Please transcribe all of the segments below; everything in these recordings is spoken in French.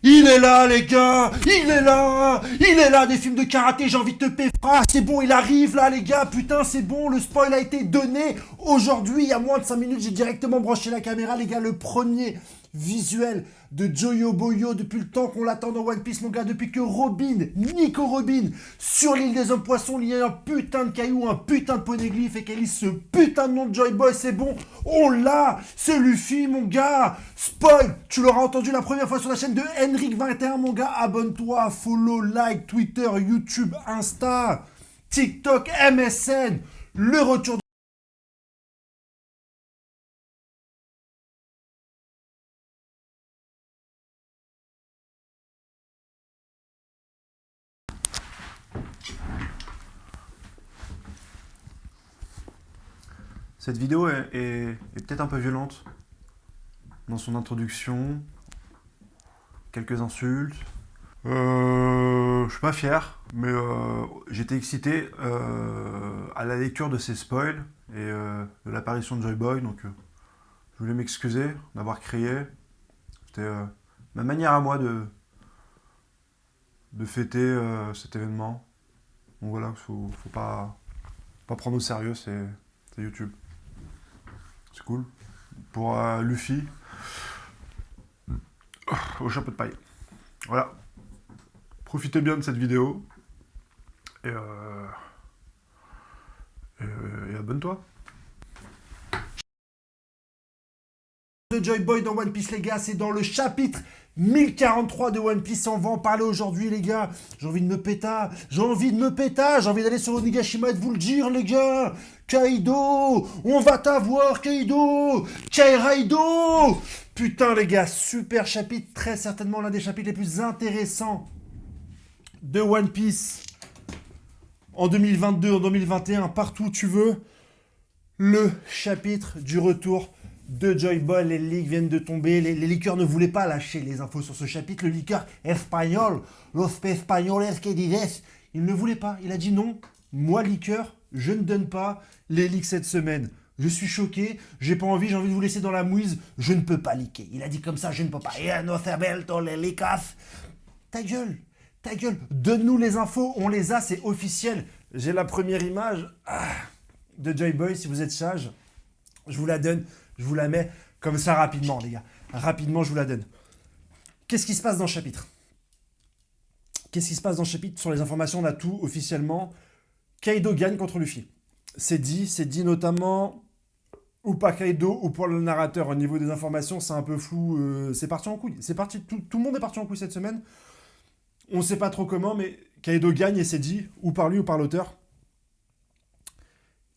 Il est là, les gars. Il est là. Il est là, des films de karaté. J'ai envie de te péfra. C'est bon, il arrive là, les gars. Putain, c'est bon. Le spoil a été donné. Aujourd'hui, il y a moins de 5 minutes, j'ai directement branché la caméra, les gars. Le premier visuel de Joyo Boyo depuis le temps qu'on l'attend dans One Piece, mon gars. Depuis que Robin, Nico Robin, sur l'île des hommes poissons, il y a un putain de caillou, un putain de poneglyphe et qu'elle lit ce putain de nom de Joy Boy. C'est bon. On l'a. C'est Luffy, mon gars. Spoil. Tu l'auras entendu la première fois sur la chaîne de Henrik21, mon gars. Abonne-toi, follow, like, Twitter, YouTube, Insta, TikTok, MSN. Le retour. Cette vidéo est peut-être un peu violente dans son introduction, quelques insultes. Je suis pas fier, mais j'étais excité à la lecture de ces spoils et de l'apparition de Joy Boy, donc je voulais m'excuser d'avoir crié. C'était ma manière à moi de fêter cet événement. Donc voilà, faut pas prendre au sérieux, c'est YouTube. C'est cool. Pour Luffy, au chapeau de paille. Voilà. Profitez bien de cette vidéo. Et abonne-toi. De Joy Boy dans One Piece, les gars, c'est dans le chapitre 1043 de One Piece. On va en parler aujourd'hui, les gars. J'ai envie de me péta, j'ai envie d'aller sur Onigashima et de vous le dire, les gars. Kaido, on va t'avoir, Kaido. Kairaido. Putain, les gars, super chapitre, très certainement l'un des chapitres les plus intéressants de One Piece en 2022, en 2021, partout où tu veux. Le chapitre du retour de Joy Boy. Les leaks viennent de tomber. Les liqueurs ne voulaient pas lâcher les infos sur ce chapitre. Le liqueur espagnol, los españoles que dices, il ne voulait pas. Il a dit non. Moi, liqueur, je ne donne pas les leaks cette semaine. Je suis choqué, j'ai pas envie, j'ai envie de vous laisser dans la mouise. Je ne peux pas leaker. Il a dit comme ça, je ne peux pas. Yeah, no se belto les leakers. Ta gueule, ta gueule. Donne-nous les infos, on les a, c'est officiel. J'ai la première image de Joy Boy, si vous êtes sage. Je vous la donne, je vous la mets comme ça rapidement, les gars. Rapidement, je vous la donne. Qu'est-ce qui se passe dans le chapitre? Qu'est-ce qui se passe dans le chapitre? Sur les informations, on a tout officiellement. Kaido gagne contre Luffy. C'est dit notamment, ou pas Kaido, ou pour le narrateur. Au niveau des informations, c'est un peu flou. C'est parti en couille. C'est parti, tout le monde est parti en couille cette semaine. On ne sait pas trop comment, mais Kaido gagne et c'est dit, ou par lui ou par l'auteur.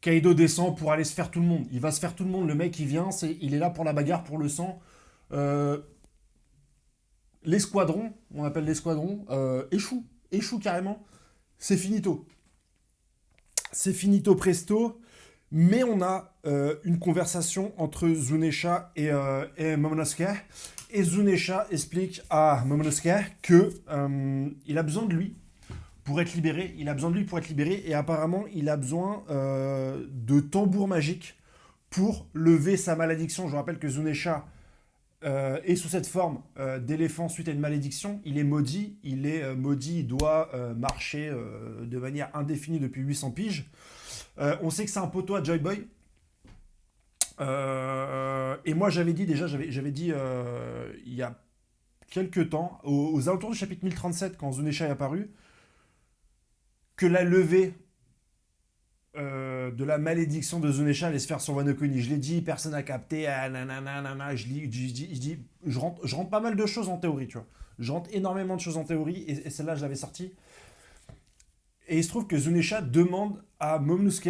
Kaido descend pour aller se faire tout le monde. Il va se faire tout le monde. Le mec, il vient, il est là pour la bagarre, pour le sang. L'escadron, on appelle l'escadron, échoue carrément. C'est finito. C'est finito presto. Mais on a une conversation entre Zunesha et Momonosuke. Et Zunesha explique à Momonosuke que il a besoin de lui pour être libéré. Il a besoin de lui pour être libéré. Et apparemment, il a besoin de tambour magique pour lever sa malédiction. Je vous rappelle que Zunesha est sous cette forme d'éléphant suite à une malédiction. Il est maudit. Il doit marcher de manière indéfinie depuis 800 piges. On sait que c'est un poteau à Joy Boy. Et moi, j'avais dit il y a quelques temps, aux alentours du chapitre 1037, quand Zunesha est apparu, que la levée de la malédiction de Zunesha allait se faire sur Wano Kuni. Je l'ai dit, personne n'a capté. Je rentre pas mal de choses en théorie, tu vois. Je rentre énormément de choses en théorie, et celle-là, je l'avais sortie. Et il se trouve que Zunesha demande à Momonosuke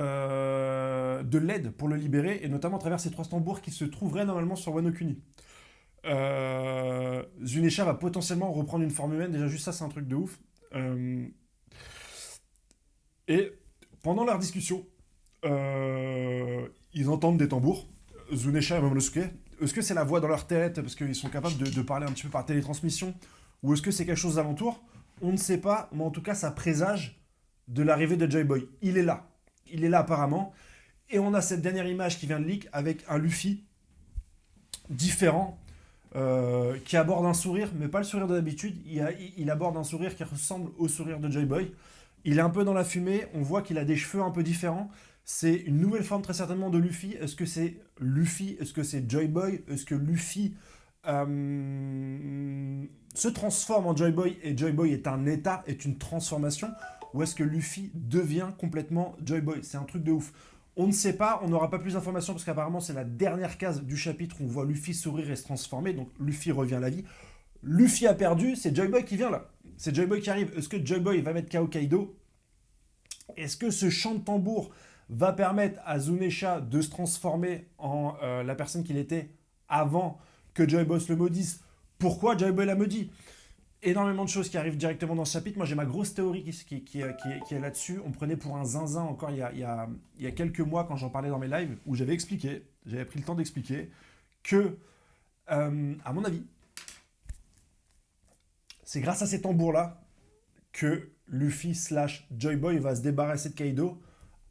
de l'aide pour le libérer, et notamment à travers ces 3 tambours qui se trouveraient normalement sur Wano Kuni. Zunesha va potentiellement reprendre une forme humaine. Déjà, juste ça, c'est un truc de ouf. Et pendant leur discussion, ils entendent des tambours. Zunesha et Momonosuke. Est-ce que c'est la voix dans leur tête parce qu'ils sont capables de parler un petit peu par télétransmission, ou est-ce que c'est quelque chose d'alentour? On ne sait pas, mais en tout cas, ça présage de l'arrivée de Joy Boy. Il est là. Il est là apparemment. Et on a cette dernière image qui vient de leak avec un Luffy différent qui aborde un sourire, mais pas le sourire de d'habitude. Il aborde un sourire qui ressemble au sourire de Joy Boy. Il est un peu dans la fumée, on voit qu'il a des cheveux un peu différents. C'est une nouvelle forme très certainement de Luffy. Est-ce que c'est Luffy? Est-ce que c'est Joy Boy? Est-ce que Luffy se transforme en Joy Boy et Joy Boy est un état, est une transformation? Ou est-ce que Luffy devient complètement Joy Boy? C'est un truc de ouf. On ne sait pas, on n'aura pas plus d'informations parce qu'apparemment c'est la dernière case du chapitre où on voit Luffy sourire et se transformer, donc Luffy revient à la vie. Luffy a perdu, c'est Joy Boy qui vient là. C'est Joy Boy qui arrive. Est-ce que Joy Boy va mettre KO Kaido? Est-ce que ce chant de tambour va permettre à Zunesha de se transformer en la personne qu'il était avant que Joy Boy le maudisse? Pourquoi Joy Boy l'a maudit? Énormément de choses qui arrivent directement dans ce chapitre. Moi, j'ai ma grosse théorie qui est là-dessus. On me prenait pour un zinzin encore il y a quelques mois quand j'en parlais dans mes lives, où j'avais pris le temps d'expliquer que, à mon avis, c'est grâce à ces tambours-là que Luffy slash Joy Boy va se débarrasser de Kaido.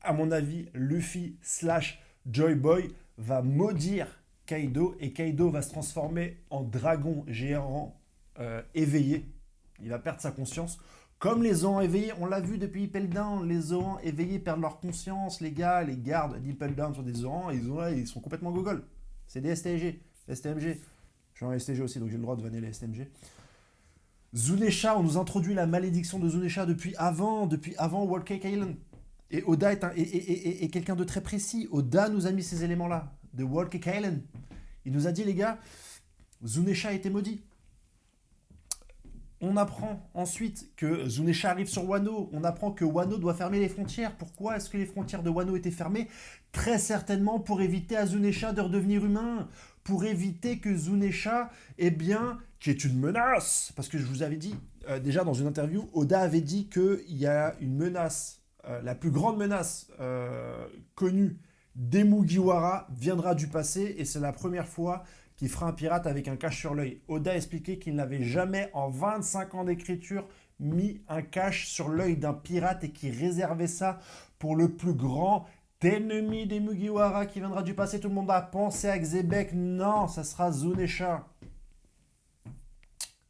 À mon avis, Luffy slash Joy Boy va maudire Kaido et Kaido va se transformer en dragon géant éveillé. Il va perdre sa conscience. Comme les Zoans éveillés, on l'a vu depuis Impel Down, les Zoans éveillés perdent leur conscience, les gars, les gardes d'Impel Down sont des Zoans, ils sont complètement gogol. C'est des STG, STMG. Je suis en STG aussi, donc j'ai le droit de vanner les STMG. Zunesha, on nous introduit la malédiction de Zunesha depuis avant World Cake Island. Et Oda est quelqu'un de très précis. Oda nous a mis ces éléments-là, de World Cake Island. Il nous a dit, les gars, Zunesha a été maudit. On apprend ensuite que Zunesha arrive sur Wano. On apprend que Wano doit fermer les frontières. Pourquoi est-ce que les frontières de Wano étaient fermées? Très certainement pour éviter à Zunesha de redevenir humain. Pour éviter que Zunesha, qui est une menace. Parce que je vous avais dit, déjà dans une interview, Oda avait dit qu'il y a une menace, la plus grande menace connue des Mugiwara viendra du passé. Et c'est la première fois qui fera un pirate avec un cache sur l'œil. Oda a expliqué qu'il n'avait jamais, en 25 ans d'écriture, mis un cache sur l'œil d'un pirate et qu'il réservait ça pour le plus grand ennemi des Mugiwara qui viendra du passé. Tout le monde a pensé à Xebec. Non, ça sera Zunesha.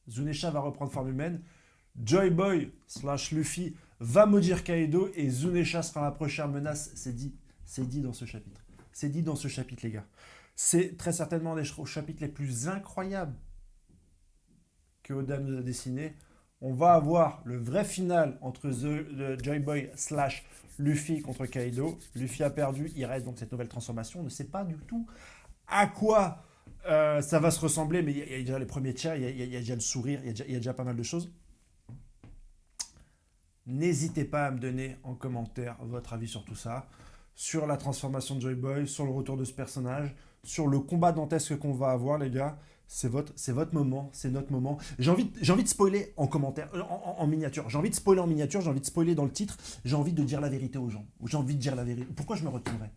Zunesha va reprendre forme humaine. Joy Boy slash Luffy va maudire Kaido et Zunesha sera la prochaine menace. C'est dit dans ce chapitre. C'est dit dans ce chapitre, les gars. C'est très certainement des chapitres les plus incroyables que Oda nous a dessinés. On va avoir le vrai final entre le Joy Boy slash Luffy contre Kaido. Luffy a perdu, il reste donc cette nouvelle transformation. On ne sait pas du tout à quoi ça va se ressembler, mais il y a déjà les premiers tiers, il y a déjà le sourire, il y a déjà pas mal de choses. N'hésitez pas à me donner en commentaire votre avis sur tout ça, sur la transformation de Joy Boy, sur le retour de ce personnage, sur le combat dantesque qu'on va avoir, les gars. C'est votre moment, c'est notre moment. J'ai envie de spoiler en commentaire, en miniature. J'ai envie de spoiler en miniature, j'ai envie de spoiler dans le titre. J'ai envie de dire la vérité aux gens. J'ai envie de dire la vérité. Pourquoi je me retiendrai?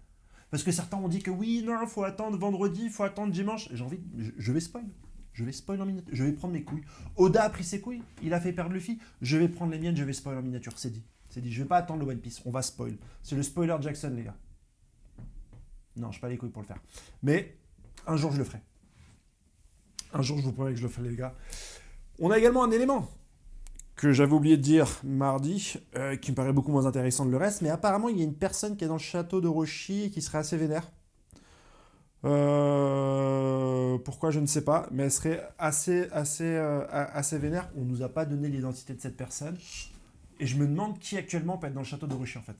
Parce que certains ont dit que oui, non, faut attendre vendredi, faut attendre dimanche. Je vais spoil. Je vais spoil en miniature. Je vais prendre mes couilles. Oda a pris ses couilles, il a fait perdre Luffy. Je vais prendre les miennes, je vais spoil en miniature. C'est dit. Je vais pas attendre le One Piece. On va spoil. C'est le spoiler Jackson, les gars. Non, je n'ai pas les couilles pour le faire. Mais un jour, je le ferai. Un jour, je vous promets que je le ferai, les gars. On a également un élément que j'avais oublié de dire mardi, qui me paraît beaucoup moins intéressant que le reste, mais apparemment, il y a une personne qui est dans le château de Roshi et qui serait assez vénère. Pourquoi, je ne sais pas, mais elle serait assez vénère. On ne nous a pas donné l'identité de cette personne. Et je me demande qui actuellement peut être dans le château de Roshi, en fait.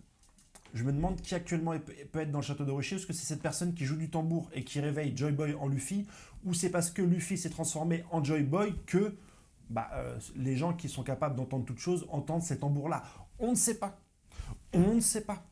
Je me demande qui actuellement peut être dans le château de Roshi. Est-ce que c'est cette personne qui joue du tambour et qui réveille Joy Boy en Luffy, ou c'est parce que Luffy s'est transformé en Joy Boy que les gens qui sont capables d'entendre toute chose entendent ces tambours-là? On ne sait pas. On ne sait pas.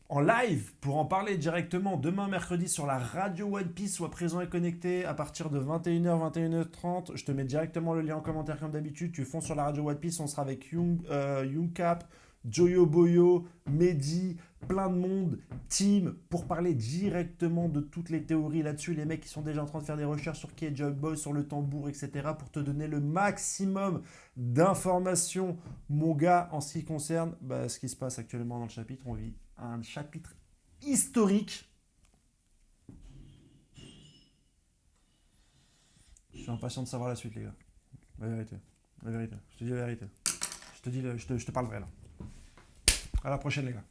En live, pour en parler directement, demain mercredi sur la radio One Piece, sois présent et connecté à partir de 21h, 21h30. Je te mets directement le lien en commentaire comme d'habitude. Tu fonces sur la radio One Piece, on sera avec Youngcap, Joyo Boyo, Mehdi, plein de monde, team, pour parler directement de toutes les théories là-dessus. Les mecs qui sont déjà en train de faire des recherches sur qui est Joy Boy, sur le tambour, etc. pour te donner le maximum d'informations, mon gars, en ce qui concerne ce qui se passe actuellement dans le chapitre. On vit un chapitre historique. impatient de savoir la suite, les gars. La vérité. La vérité. Je te dis la vérité. Je te parle vrai, là. À la prochaine, les gars.